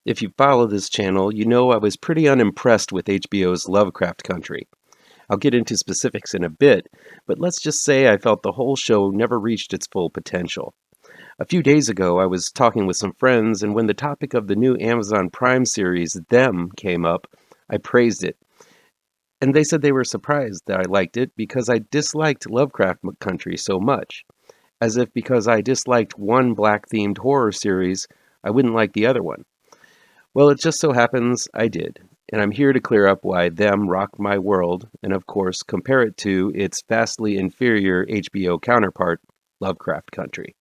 If you follow this channel, you know I was pretty unimpressed with HBO's Lovecraft Country. I'll get into specifics in a bit, but let's just say I felt the whole show never reached its full potential. A few days ago, I was talking with some friends, and when the topic of the new Amazon Prime series, Them, came up, I praised it. And they said they were surprised that I liked it because I disliked Lovecraft Country so much. As if because I disliked one black-themed horror series, I wouldn't like the other one. Well, it just so happens I did, and I'm here to clear up why Them rocked my world, and of course compare it to its vastly inferior HBO counterpart, Lovecraft Country.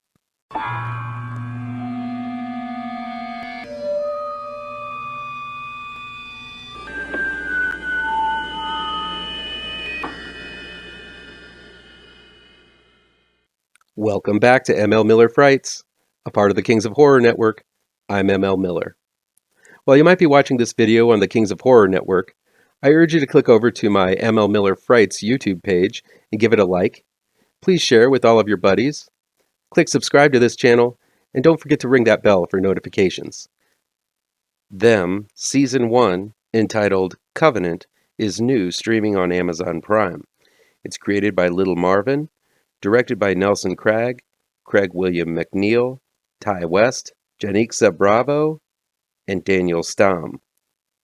Welcome back to ML Miller Frights, a part of the Kings of Horror Network. I'm ML Miller. While you might be watching this video on the Kings of Horror Network, I urge you to click over to my ML Miller Frights YouTube page and give it a like. Please share with all of your buddies. Click subscribe to this channel, and don't forget to ring that bell for notifications. Them, Season 1, entitled Covenant, is new, streaming on Amazon Prime. It's created by Little Marvin, directed by Nelson Craig, Craig William McNeil, Ty West, Janixa Bravo, and Daniel Stamm.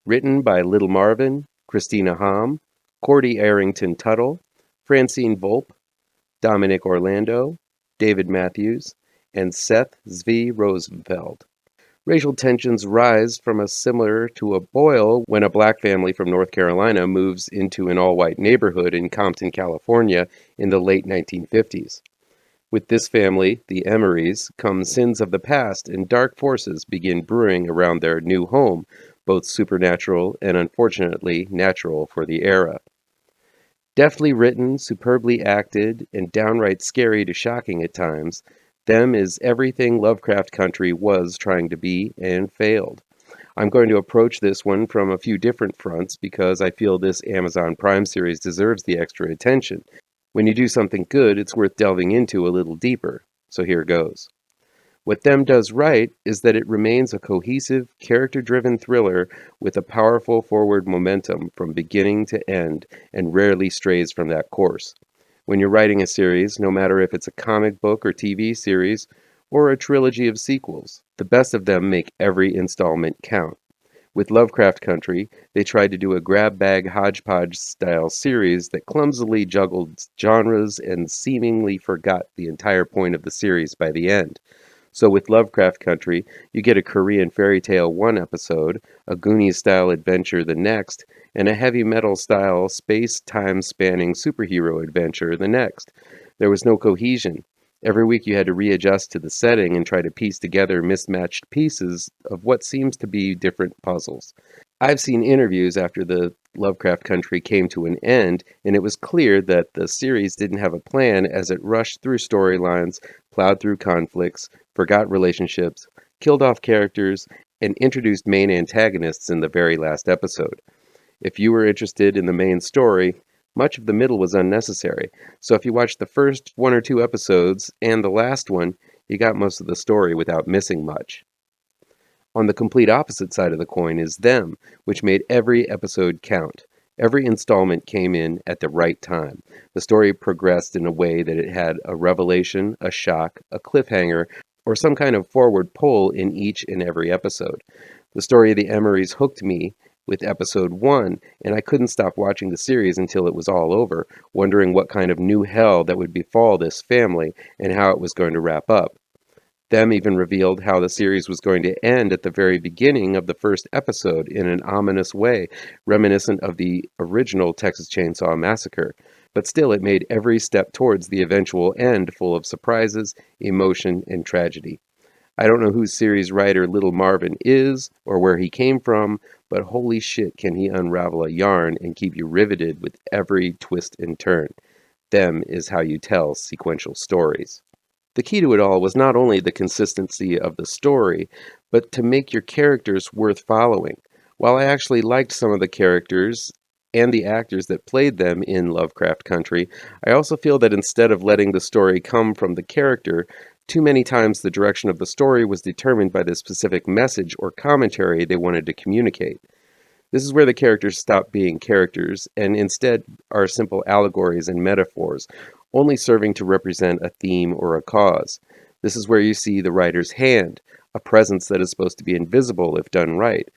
Written by Little Marvin, Christina Hom, Cordy Arrington Tuttle, Francine Volpe, Dominic Orlando, David Matthews, and Seth Zvi Rosenfeld. Racial tensions rise from a similar to a boil when a black family from North Carolina moves into an all-white neighborhood in Compton, California in the late 1950s. With this family, the Emerys, come sins of the past and dark forces begin brewing around their new home, both supernatural and unfortunately natural for the era. Deftly written, superbly acted, and downright scary to shocking at times, Them is everything Lovecraft Country was trying to be and failed. I'm going to approach this one from a few different fronts because I feel this Amazon Prime series deserves the extra attention. When you do something good, it's worth delving into a little deeper. So here goes. What Them does right is that it remains a cohesive, character-driven thriller with a powerful forward momentum from beginning to end and rarely strays from that course. When you're writing a series, no matter if it's a comic book or TV series, or a trilogy of sequels, the best of them make every installment count. With Lovecraft Country, they tried to do a grab-bag hodgepodge-style series that clumsily juggled genres and seemingly forgot the entire point of the series by the end. So with Lovecraft Country, you get a Korean fairy tale one episode, a Goonies-style adventure the next, and a heavy metal-style space-time spanning superhero adventure the next. There was no cohesion. Every week you had to readjust to the setting and try to piece together mismatched pieces of what seems to be different puzzles. I've seen interviews after the Lovecraft Country came to an end, and it was clear that the series didn't have a plan as it rushed through storylines, plowed through conflicts, forgot relationships, killed off characters, and introduced main antagonists in the very last episode. If you were interested in the main story, much of the middle was unnecessary, so if you watched the first one or two episodes and the last one, you got most of the story without missing much. On the complete opposite side of the coin is Them, which made every episode count. Every installment came in at the right time. The story progressed in a way that it had a revelation, a shock, a cliffhanger, or some kind of forward pull in each and every episode. The story of the Emerys hooked me with episode 1, and I couldn't stop watching the series until it was all over, wondering what kind of new hell that would befall this family and how it was going to wrap up. Them even revealed how the series was going to end at the very beginning of the first episode in an ominous way, reminiscent of the original Texas Chainsaw Massacre. But still, it made every step towards the eventual end full of surprises, emotion, and tragedy. I don't know who series writer Little Marvin is or where he came from, but holy shit can he unravel a yarn and keep you riveted with every twist and turn. Them is how you tell sequential stories. The key to it all was not only the consistency of the story, but to make your characters worth following. While I actually liked some of the characters and the actors that played them in Lovecraft Country, I also feel that instead of letting the story come from the character, Too many times the direction of the story was determined by the specific message or commentary they wanted to communicate. This is where the characters stop being characters and instead are simple allegories and metaphors, only serving to represent a theme or a cause. This is where you see the writer's hand, a presence that is supposed to be invisible if done right,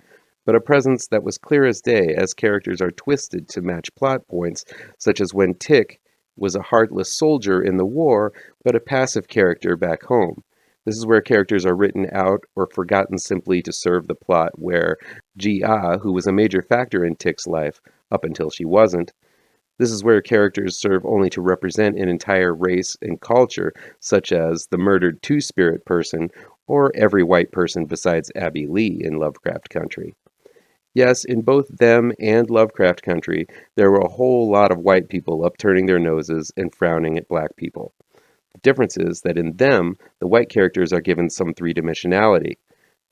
but a presence that was clear as day as characters are twisted to match plot points, such as when Tick was a heartless soldier in the war, but a passive character back home. This is where characters are written out or forgotten simply to serve the plot, where Ji-Ah, who was a major factor in Tick's life, up until she wasn't. This is where characters serve only to represent an entire race and culture, such as the murdered Two-Spirit person, or every white person besides Abby Lee in Lovecraft Country. Yes, in both them and Lovecraft Country, there were a whole lot of white people upturning their noses and frowning at black people. The difference is that in them, the white characters are given some three-dimensionality.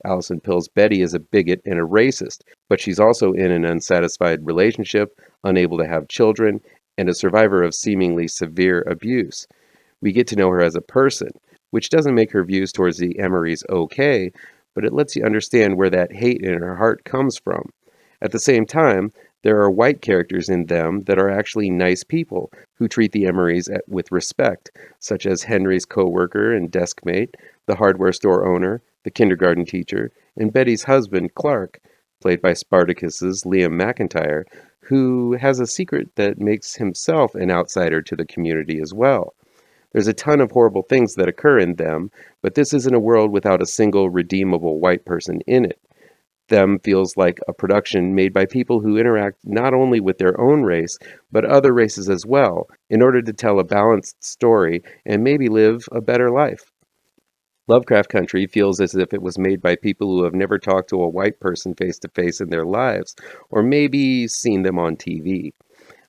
Alison Pill's Betty is a bigot and a racist, but she's also in an unsatisfied relationship, unable to have children, and a survivor of seemingly severe abuse. We get to know her as a person, which doesn't make her views towards the Emerys okay, but it lets you understand where that hate in her heart comes from. At the same time, there are white characters in them that are actually nice people who treat the Emerys with respect, such as Henry's co-worker and desk mate, the hardware store owner, the kindergarten teacher, and Betty's husband, Clark, played by Spartacus's Liam McIntyre, who has a secret that makes himself an outsider to the community as well. There's a ton of horrible things that occur in them, but this isn't a world without a single redeemable white person in it. Them feels like a production made by people who interact not only with their own race, but other races as well, in order to tell a balanced story and maybe live a better life. Lovecraft Country feels as if it was made by people who have never talked to a white person face to face in their lives, or maybe seen them on TV.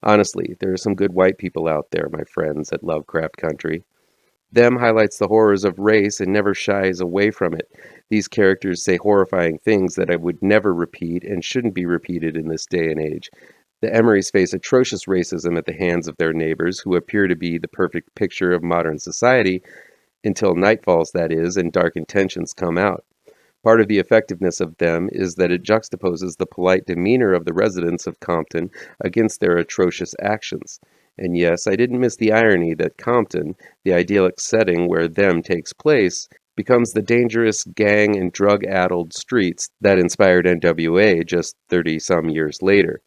Honestly, there are some good white people out there, my friends, at Lovecraft Country. Them highlights the horrors of race and never shies away from it. These characters say horrifying things that I would never repeat and shouldn't be repeated in this day and age. The Emerys face atrocious racism at the hands of their neighbors, who appear to be the perfect picture of modern society, until night falls, that is, and dark intentions come out. Part of the effectiveness of them is that it juxtaposes the polite demeanor of the residents of Compton against their atrocious actions. And yes, I didn't miss the irony that Compton, the idyllic setting where them takes place, becomes the dangerous gang and drug-addled streets that inspired NWA just 30-some years later.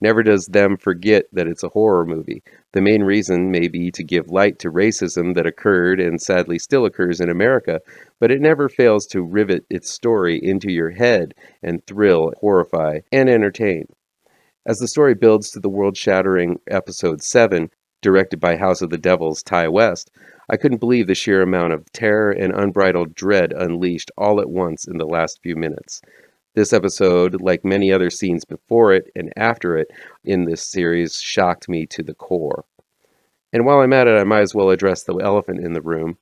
Never does them forget that it's a horror movie. The main reason may be to give light to racism that occurred and sadly still occurs in America, but it never fails to rivet its story into your head and thrill, horrify, and entertain. As the story builds to the world-shattering Episode 7, directed by House of the Devil's Ty West, I couldn't believe the sheer amount of terror and unbridled dread unleashed all at once in the last few minutes. This episode, like many other scenes before it and after it in this series, shocked me to the core. And while I'm at it, I might as well address the elephant in the room.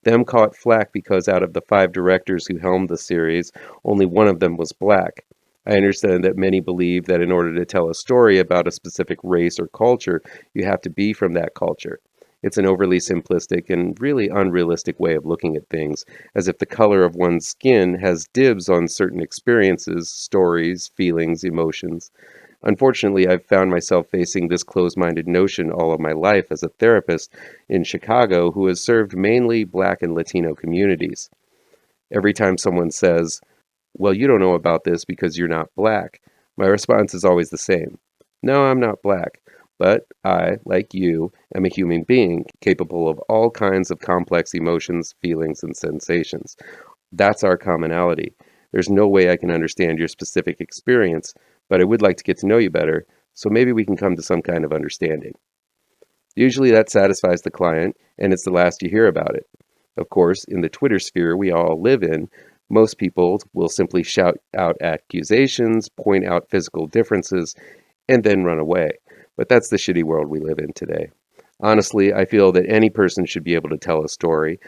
Them caught flack because out of the 5 directors who helmed the series, only one of them was black. I understand that many believe that in order to tell a story about a specific race or culture, you have to be from that culture. It's an overly simplistic and really unrealistic way of looking at things, as if the color of one's skin has dibs on certain experiences, stories, feelings, emotions. Unfortunately, I've found myself facing this closed-minded notion all of my life as a therapist in Chicago who has served mainly Black and Latino communities. Every time someone says, "Well, you don't know about this because you're not black," my response is always the same. No, I'm not black. But I, like you, am a human being capable of all kinds of complex emotions, feelings, and sensations. That's our commonality. There's no way I can understand your specific experience, but I would like to get to know you better, so maybe we can come to some kind of understanding. Usually that satisfies the client, and it's the last you hear about it. Of course, in the Twitter sphere we all live in, most people will simply shout out accusations, point out physical differences, and then run away. But that's the shitty world we live in today. Honestly, I feel that any person should be able to tell a story,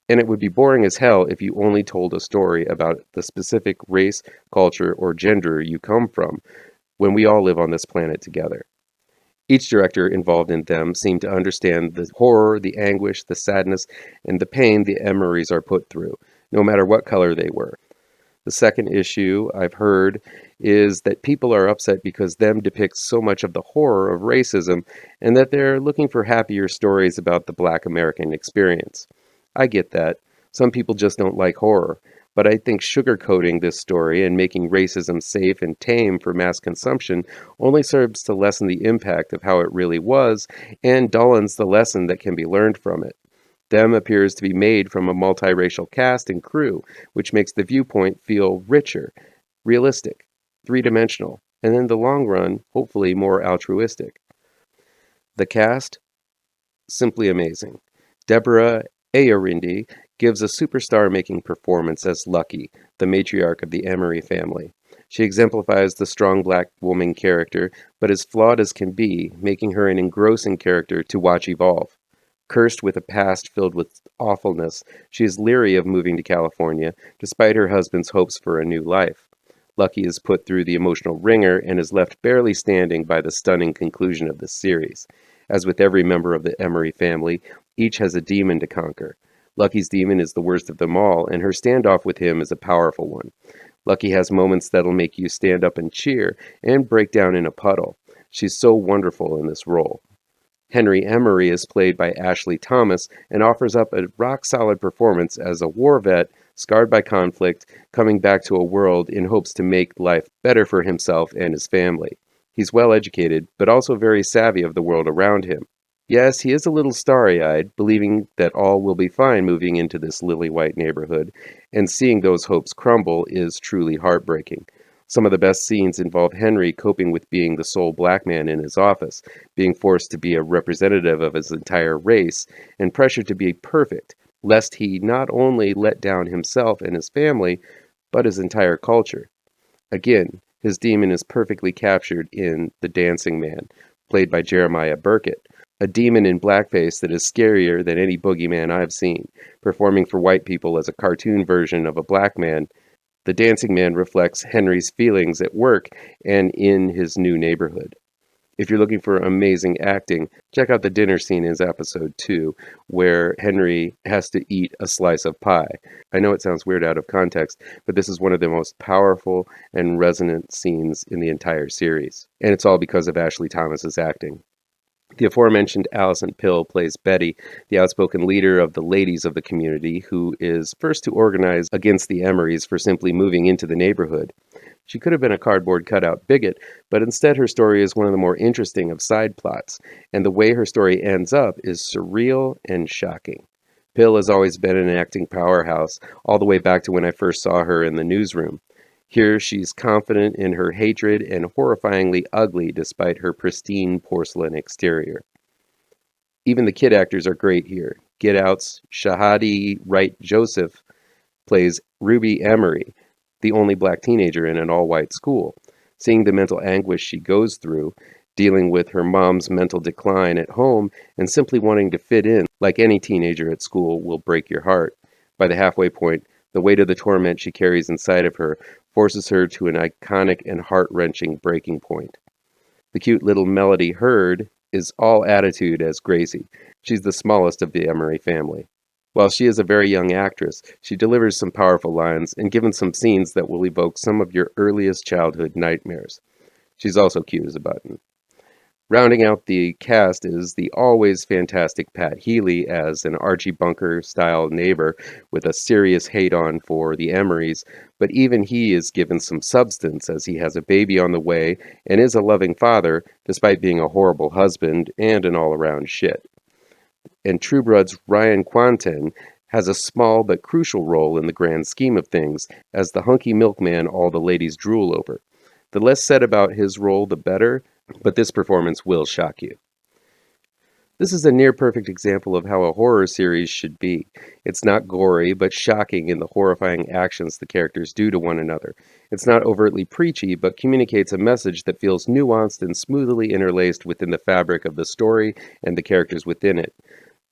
and it would be boring as hell if you only told a story about the specific race, culture, or gender you come from, when we all live on this planet together. Each director involved in them seemed to understand the horror, the anguish, the sadness, and the pain the Emerys are put through, no matter what color they were. The second issue I've heard is that people are upset because them depicts so much of the horror of racism and that they're looking for happier stories about the Black American experience. I get that. Some people just don't like horror, but I think sugarcoating this story and making racism safe and tame for mass consumption only serves to lessen the impact of how it really was and dullens the lesson that can be learned from it. Them appears to be made from a multiracial cast and crew, which makes the viewpoint feel richer, realistic, three-dimensional, and in the long run, hopefully more altruistic. The cast? Simply amazing. Deborah Ayarindi gives a superstar-making performance as Lucky, the matriarch of the Emery family. She exemplifies the strong black woman character, but as flawed as can be, making her an engrossing character to watch evolve. Cursed with a past filled with awfulness, she is leery of moving to California, despite her husband's hopes for a new life. Lucky is put through the emotional ringer and is left barely standing by the stunning conclusion of the series. As with every member of the Emery family, each has a demon to conquer. Lucky's demon is the worst of them all, and her standoff with him is a powerful one. Lucky has moments that'll make you stand up and cheer and break down in a puddle. She's so wonderful in this role. Henry Emery is played by Ashley Thomas and offers up a rock-solid performance as a war vet, scarred by conflict, coming back to a world in hopes to make life better for himself and his family. He's well-educated, but also very savvy of the world around him. Yes, he is a little starry-eyed, believing that all will be fine moving into this lily-white neighborhood, and seeing those hopes crumble is truly heartbreaking. Some of the best scenes involve Henry coping with being the sole black man in his office, being forced to be a representative of his entire race, and pressured to be perfect, lest he not only let down himself and his family, but his entire culture. Again, his demon is perfectly captured in The Dancing Man, played by Jeremiah Burkett, a demon in blackface that is scarier than any boogeyman I've seen, performing for white people as a cartoon version of a black man. The Dancing Man reflects Henry's feelings at work and in his new neighborhood. If you're looking for amazing acting, check out the dinner scene in episode 2, where Henry has to eat a slice of pie. I know it sounds weird out of context, but this is one of the most powerful and resonant scenes in the entire series. And it's all because of Ashley Thomas's acting. The aforementioned Allison Pill plays Betty, the outspoken leader of the ladies of the community, who is first to organize against the Emerys for simply moving into the neighborhood. She could have been a cardboard cutout bigot, but instead her story is one of the more interesting of side plots, and the way her story ends up is surreal and shocking. Pill has always been an acting powerhouse, all the way back to when I first saw her in the newsroom. Here she's confident in her hatred and horrifyingly ugly despite her pristine porcelain exterior. Even the kid actors are great here. Get Out's Shahadi Wright Joseph plays Ruby Emery, the only black teenager in an all-white school. Seeing the mental anguish she goes through, dealing with her mom's mental decline at home, and simply wanting to fit in, like any teenager at school, will break your heart. By the halfway point, the weight of the torment she carries inside of her forces her to an iconic and heart-wrenching breaking point. The cute little Melody Hurd is all attitude as Gracie. She's the smallest of the Emery family. While she is a very young actress, she delivers some powerful lines and given some scenes that will evoke some of your earliest childhood nightmares. She's also cute as a button. Rounding out the cast is the always fantastic Pat Healy as an Archie Bunker-style neighbor with a serious hate-on for the Emerys, but even he is given some substance as he has a baby on the way and is a loving father, despite being a horrible husband and an all-around shit. And True Blood's Ryan Kwanten has a small but crucial role in the grand scheme of things as the hunky milkman all the ladies drool over. The less said about his role, the better, but this performance will shock you. This is a near-perfect example of how a horror series should be. It's not gory, but shocking in the horrifying actions the characters do to one another. It's not overtly preachy, but communicates a message that feels nuanced and smoothly interlaced within the fabric of the story and the characters within it.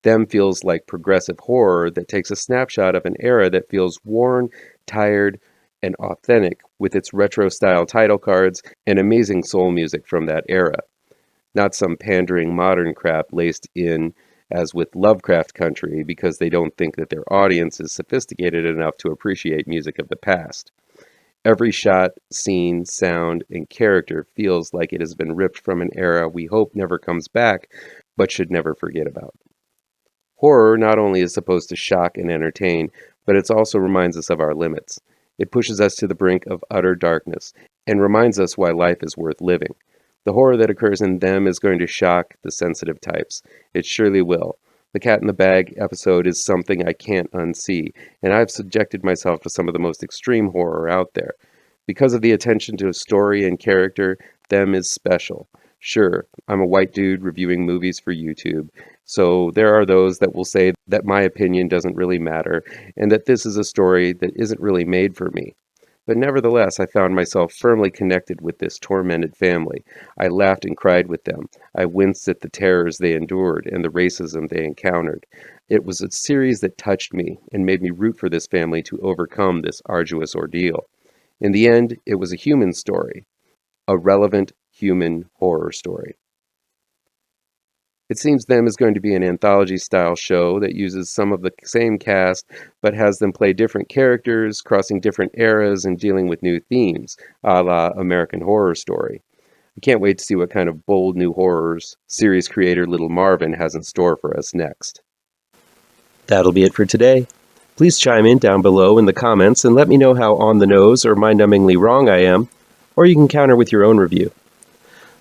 Them feels like progressive horror that takes a snapshot of an era that feels worn, tired, and authentic with its retro-style title cards and amazing soul music from that era. not some pandering modern crap laced in as with Lovecraft Country because they don't think that their audience is sophisticated enough to appreciate music of the past. Every shot, scene, sound, and character feels like it has been ripped from an era we hope never comes back, but should never forget about. Horror not only is supposed to shock and entertain, but it also reminds us of our limits. It pushes us to the brink of utter darkness and reminds us why life is worth living. The horror that occurs in them is going to shock the sensitive types. It surely will. The Cat in the Bag episode is something I can't unsee, and I've subjected myself to some of the most extreme horror out there. Because of the attention to story and character, them is special. Sure, I'm a white dude reviewing movies for YouTube, so there are those that will say that my opinion doesn't really matter, and that this is a story that isn't really made for me. But nevertheless, I found myself firmly connected with this tormented family. I laughed and cried with them. I winced at the terrors they endured and the racism they encountered. It was a series that touched me and made me root for this family to overcome this arduous ordeal. In the end, it was a human story, a relevant human horror story. It seems Them is going to be an anthology-style show that uses some of the same cast, but has them play different characters, crossing different eras and dealing with new themes, a la American Horror Story. I can't wait to see what kind of bold new horrors series creator Little Marvin has in store for us next. That'll be it for today. Please chime in down below in the comments and let me know how on the nose or mind-numbingly wrong I am, or you can counter with your own review.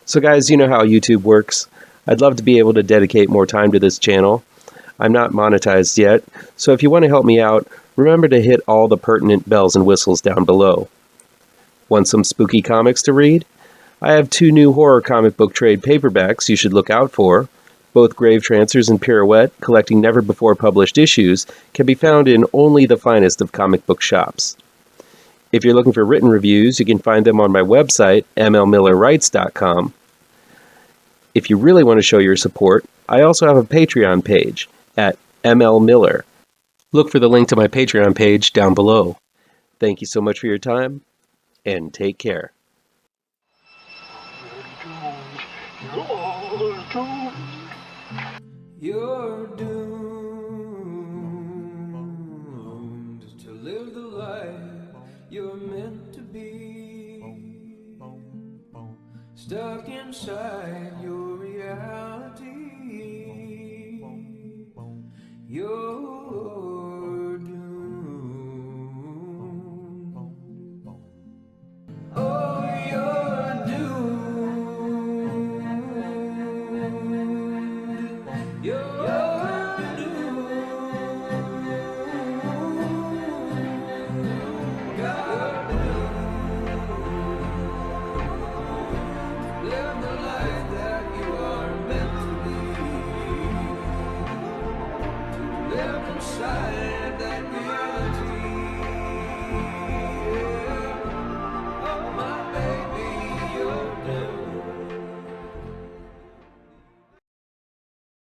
So guys, you know how YouTube works. I'd love to be able to dedicate more time to this channel. I'm not monetized yet, so if you want to help me out, remember to hit all the pertinent bells and whistles down below. Want some spooky comics to read? I have 2 new horror comic book trade paperbacks you should look out for. Both Grave Trancers and Pirouette, collecting never-before-published issues, can be found in only the finest of comic book shops. If you're looking for written reviews, you can find them on my website, mlmillerwrites.com. If you really want to show your support, I also have a Patreon page at mlmiller. Look for the link to my Patreon page down below. Thank you so much for your time, and take care. You're doomed to live the life you're meant to be, stuck inside your reality. You're